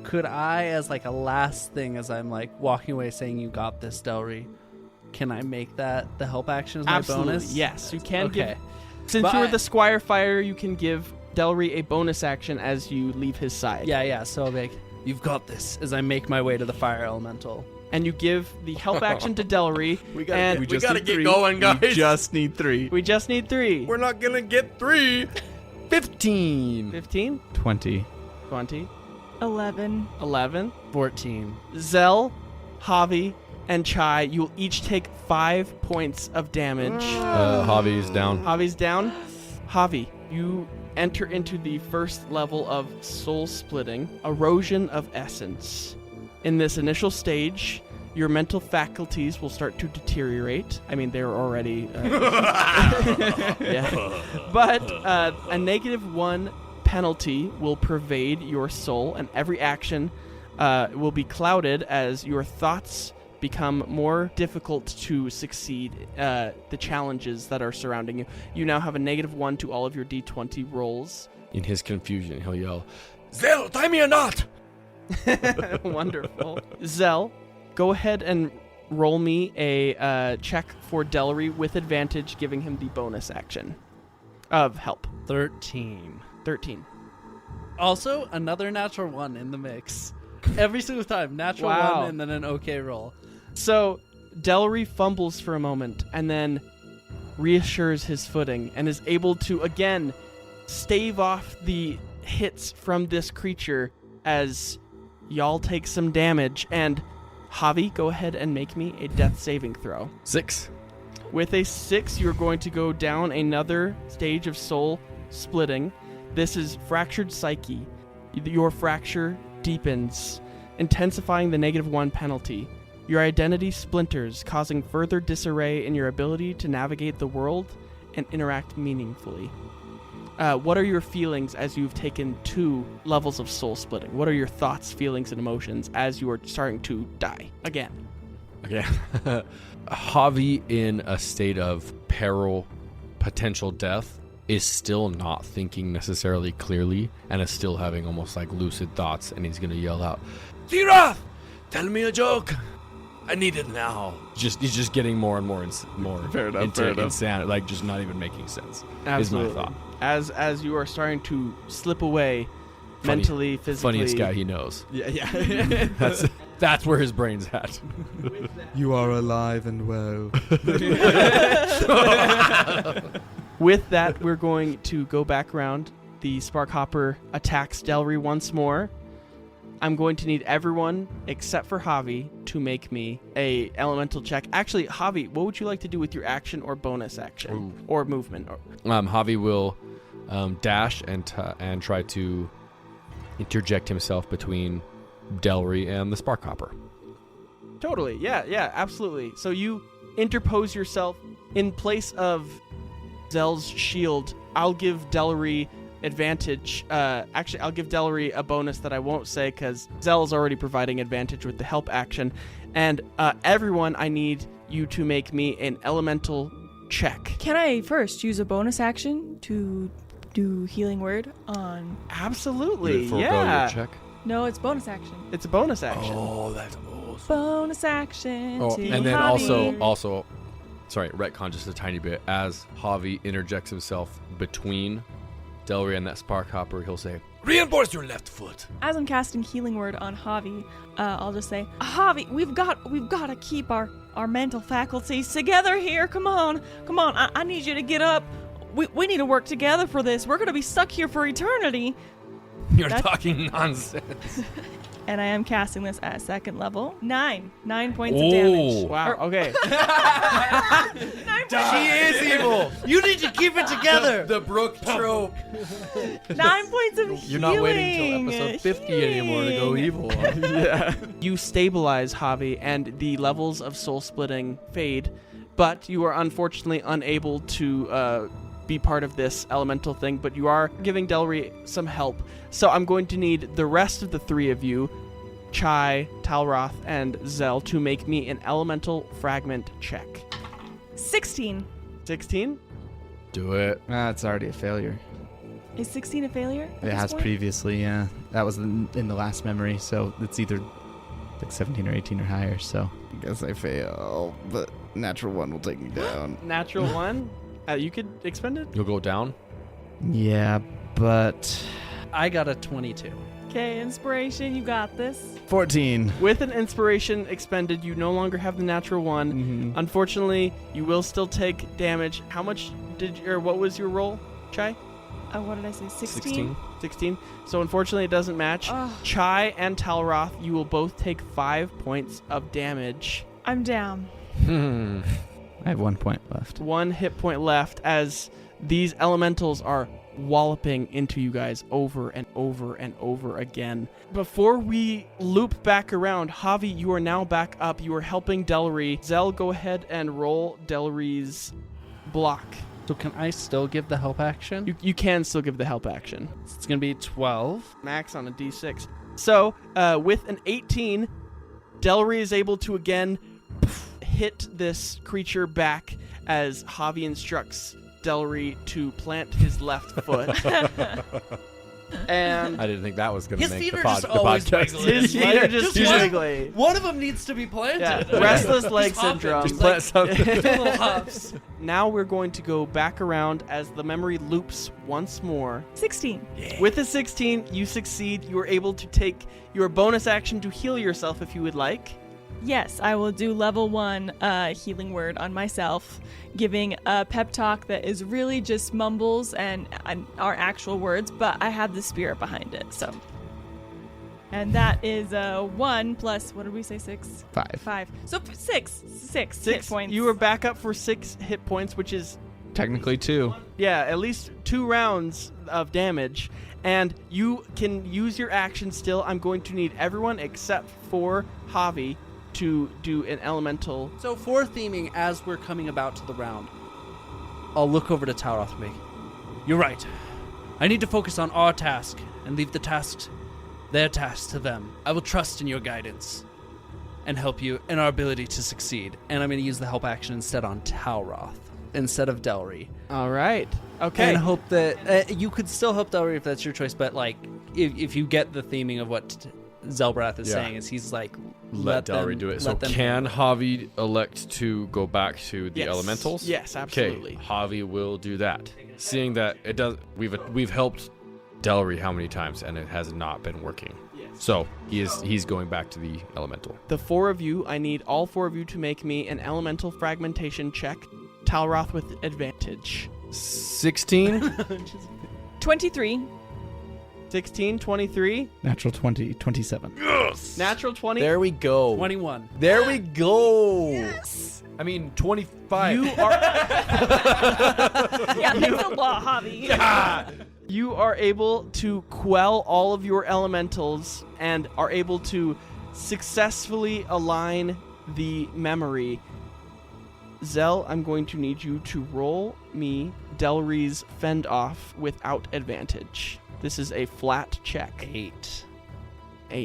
could I, as like a last thing, as I'm like walking away saying you got this, Delry, can I make that the help action as my Absolutely, bonus? yes. You can Okay. give, since But- you're the Squire Fire, you can give Delry a bonus action as you leave his side. Yeah, so I'll be like, you've got this, as I make my way to the fire elemental. And you give the help action to Delry. We and gotta get going, guys. We just need 3. we just need 3. We're not gonna get 3. 15. 15, 20. 20, 11. 11. 14. Zell, Javi, and Chai, you'll each take 5 points of damage. Javi's down. Javi's down. Javi, you enter into the first level of soul splitting, erosion of essence. In this initial stage, your mental faculties will start to deteriorate. I mean, they're already... yeah. But a -1 penalty will pervade your soul, and every action will be clouded as your thoughts become more difficult to succeed the challenges that are surrounding you. You now have a -1 to all of your D20 rolls. In his confusion, he'll yell, Zell, tie me a knot! Wonderful. Zell, go ahead and roll me a check for Delry with advantage, giving him the bonus action of help. 13. 13. Also, another natural 1 in the mix. Every single time. Natural Wow. 1 and then an okay roll. So, Delry fumbles for a moment and then reassures his footing and is able to, again, stave off the hits from this creature as y'all take some damage. And Javi, go ahead and make me a death saving throw. 6. With a 6, you're going to go down another stage of soul splitting. This is fractured psyche. Your fracture deepens, intensifying the -1 penalty. Your identity splinters, causing further disarray in your ability to navigate the world and interact meaningfully. What are your feelings as you've taken 2 levels of soul splitting? What are your thoughts, feelings, and emotions as you are starting to die again? Okay. Javi, in a state of peril, potential death, is still not thinking necessarily clearly and is still having almost like lucid thoughts, and he's going to yell out, Talroth, tell me a joke. I need it now. he's just getting more and more Fair enough, into fair enough. insanity, like just not even making sense. Absolutely. Is my thought. As you are starting to slip away Funny- mentally, physically. Funniest guy he knows. Yeah. That's where his brain's at. You are alive and well. With that, we're going to go back around. The Sparkhopper attacks Delry once more. I'm going to need everyone except for Javi to make me a elemental check. Actually, Javi, what would you like to do with your action or bonus action? Ooh. Or movement? Javi will dash and try to interject himself between Delry and the Sparkhopper. Totally. Yeah, absolutely. So you interpose yourself in place of Zell's shield. I'll give Delry advantage. Actually, I'll give Delry a bonus that I won't say because Zell is already providing advantage with the help action. And everyone, I need you to make me an elemental check. Can I first use a bonus action to do healing word on... Absolutely. Forego Yeah. your check. No, it's bonus action. It's a bonus action. Oh, that's awesome. Bonus action. Oh, to and then Javi. also, sorry, retcon just a tiny bit. As Javi interjects himself between Delry and that Sparkhopper, he'll say, Reinforce your left foot. As I'm casting healing word on Javi, I'll just say, Javi, we've got to keep our mental faculties together here. Come on. I need you to get up. We need to work together for this. We're gonna be stuck here for eternity. You're That's- talking nonsense. And I am casting this at 2nd level. 9 points of damage. Wow. Okay. 9 points. She is evil. You need to keep it together. The Brook trope. 9 points of healing. You're not waiting till episode 50 anymore to go evil. Yeah. You stabilize Javi, and the levels of soul splitting fade, but you are unfortunately unable to be part of this elemental thing, but you are giving Delry some help. So I'm going to need the rest of the 3 of you, Chai, Talroth, and Zell, to make me an elemental fragment check. 16. 16? Do it. It's already a failure. Is 16 a failure? at It this has point? previously, yeah. That was in the last memory, so it's either like 17 or 18 or higher, so I guess I fail, but natural 1 will take me down. Natural 1? You could expend it? You'll go down? Yeah, but... I got a 22. Okay, inspiration, you got this. 14. With an inspiration expended, you no longer have the natural 1. Mm-hmm. Unfortunately, you will still take damage. How much what was your roll, Chai? What did I say? 16? 16. So unfortunately, it doesn't match. Ugh. Chai and Talroth, you will both take 5 points of damage. I'm down. I have 1 point left. 1 hit point left as these elementals are walloping into you guys over and over and over again. Before we loop back around, Javi, you are now back up. You are helping Delry. Zell, go ahead and roll Delry's block. So can I still give the help action? You can still give the help action. It's going to be 12. Max on a d6. So, with an 18, Delry is able to again hit this creature back as Javi instructs Delry to plant his left foot. And I didn't think that was going to His make feet the, are pod, just the always podcast. wiggling. his feet are just Just one- wiggly. One of them needs to be planted. Yeah, restless leg Just hop it, syndrome. just Plant something. do little hops. Now we're going to go back around as the memory loops once more. 16. With a 16, you succeed. You are able to take your bonus action to heal yourself if you would like. Yes, I will do level 1 healing word on myself, giving a pep talk that is really just mumbles and our actual words, but I have the spirit behind it, so. And that is 1 plus, what did we say, 6? 5. 5. So 6 hit points. You are back up for 6 hit points, which is, Technically 2. yeah, at least 2 rounds of damage. And you can use your action still. I'm going to need everyone except for Javi to do an elemental. So for theming, as we're coming about to the round, I'll look over to Talroth and be, you're right. I need to focus on our task and leave their tasks to them. I will trust in your guidance and help you in our ability to succeed. And I'm going to use the help action instead on Talroth instead of Delry. All right. Okay. And hope that you could still help Delry if that's your choice, but like if you get the theming of what Zelbrath is Yeah. saying, is he's like, Let Delry do it. So can Javi elect to go back to the Yes. elementals? Yes, absolutely. Okay, Javi will do that. Seeing that it does, we've helped Delry how many times and it has not been working. Yes. So he's going back to the elemental. The 4 of you, I need all 4 of you to make me an elemental fragmentation check. Talroth with advantage. 16. 23. 16, 23. Natural 20, 27. Natural 20. There we go. 21. There we go. I mean 25. You are Yeah, thanks a lot, Javi. you are able to quell all of your elementals and are able to successfully align the memory. Zell, I'm going to need you to roll me Delry's fend off without advantage. This is a flat check. 8.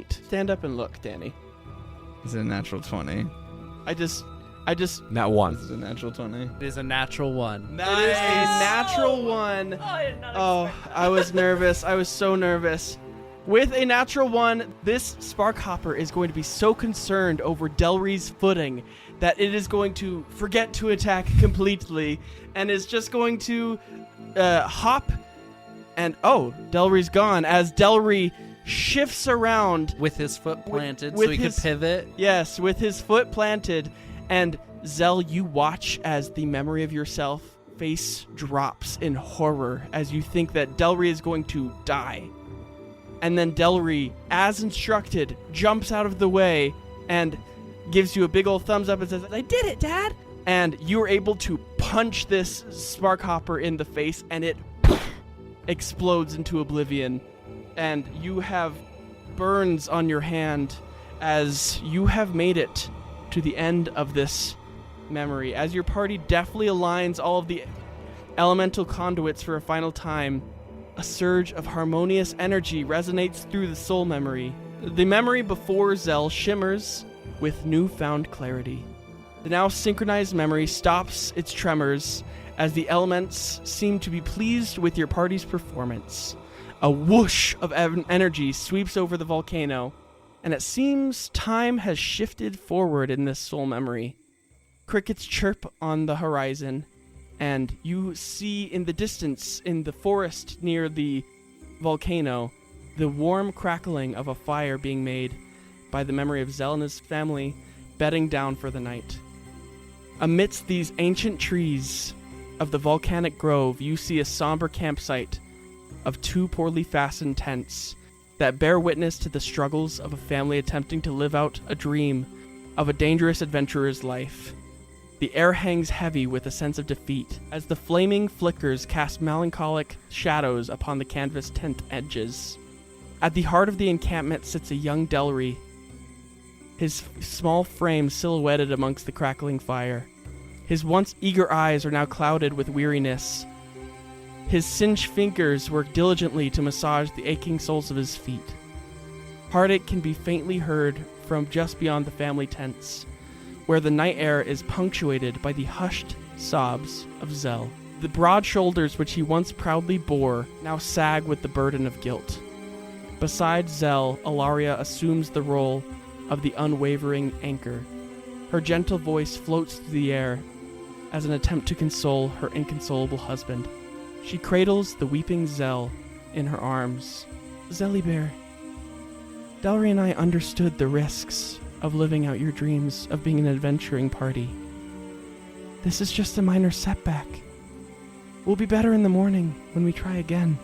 Stand up and look, Danny. This is a natural 20. I just Not one. This is a natural 20. It is a natural 1. It is a natural 1. Oh, I was nervous. I was so nervous. With a natural 1, this Spark Hopper is going to be so concerned over Delry's footing that it is going to forget to attack completely and is just going to hop. And Delry's gone as Delry shifts around. With his foot planted with so he his- could pivot. Yes, with his foot planted. And Zell, you watch as the memory of yourself face drops in horror as you think that Delry is going to die. And then Delry, as instructed, jumps out of the way and gives you a big old thumbs up and says, I did it, Dad! And you're able to punch this Spark Hopper in the face and it explodes into oblivion. And you have burns on your hand as you have made it to the end of this memory. As your party deftly aligns all of the elemental conduits for a final time, a surge of harmonious energy resonates through the soul memory. The memory before Zell shimmers with newfound clarity. The now synchronized memory stops its tremors as the elements seem to be pleased with your party's performance. A whoosh of energy sweeps over the volcano, and it seems time has shifted forward in this soul memory. Crickets chirp on the horizon, and you see in the distance, in the forest near the volcano, the warm crackling of a fire being made by the memory of Zell and his family bedding down for the night. Amidst these ancient trees of the volcanic grove, you see a somber campsite of two poorly fastened tents that bear witness to the struggles of a family attempting to live out a dream of a dangerous adventurer's life. The air hangs heavy with a sense of defeat as the flaming flickers cast melancholic shadows upon the canvas tent edges. At the heart of the encampment sits a young Delry, his small frame silhouetted amongst the crackling fire. His once eager eyes are now clouded with weariness. His singed fingers work diligently to massage the aching soles of his feet. Heartache can be faintly heard from just beyond the family tents, where the night air is punctuated by the hushed sobs of Zell. The broad shoulders which he once proudly bore now sag with the burden of guilt. Beside Zell, Ilaria assumes the role of the unwavering anchor. Her gentle voice floats through the air as an attempt to console her inconsolable husband. She cradles the weeping Zell in her arms. Zellybear, Delry and I understood the risks of living out your dreams of being an adventuring party. This is just a minor setback. We'll be better in the morning when we try again.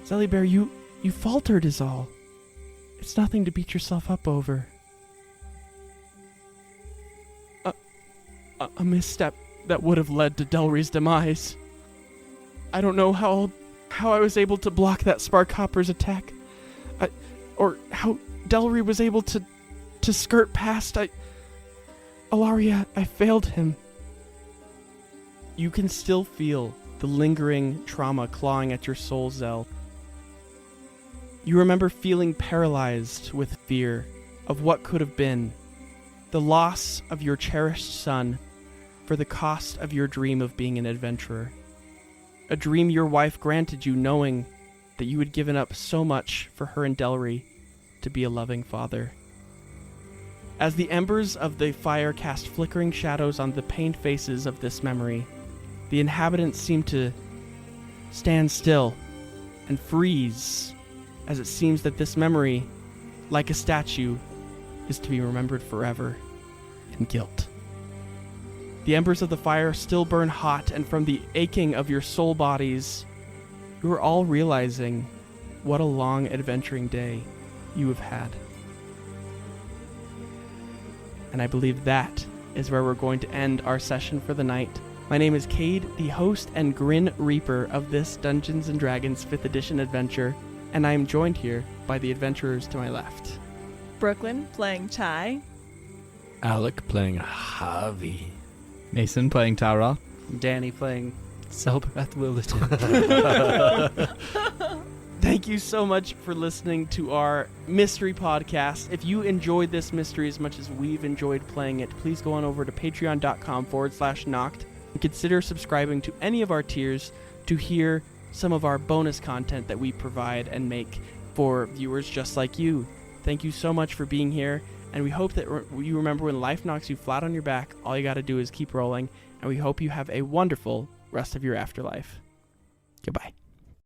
Zellybear, you faltered is all. It's nothing to beat yourself up over. A misstep that would have led to Delry's demise. I don't know how I was able to block that Sparkhopper's attack. Or how Delry was able to skirt past. Ilaria, I failed him. You can still feel the lingering trauma clawing at your soul, Zell. You remember feeling paralyzed with fear of what could have been, the loss of your cherished son for the cost of your dream of being an adventurer. A dream your wife granted you knowing that you had given up so much for her and Delry to be a loving father. As the embers of the fire cast flickering shadows on the pained faces of this memory, the inhabitants seem to stand still and freeze, as it seems that this memory, like a statue, is to be remembered forever in guilt. The embers of the fire still burn hot, and from the aching of your soul bodies, you are all realizing what a long adventuring day you have had. And I believe that is where we're going to end our session for the night. My name is Cade, the host and Grin Reaper of this Dungeons & Dragons 5th edition adventure, and I am joined here by the adventurers to my left. Brooklyn playing Chai. Alec playing Javi. Mason playing Talroth. Danny playing Selbreath Willerton. Thank you so much for listening to our mystery podcast. If you enjoyed this mystery as much as we've enjoyed playing it, please go on over to patreon.com/knocked and consider subscribing to any of our tiers to hear some of our bonus content that we provide and make for viewers just like you. Thank you so much for being here, and we hope that you remember when life knocks you flat on your back, all you got to do is keep rolling, and we hope you have a wonderful rest of your afterlife. Goodbye.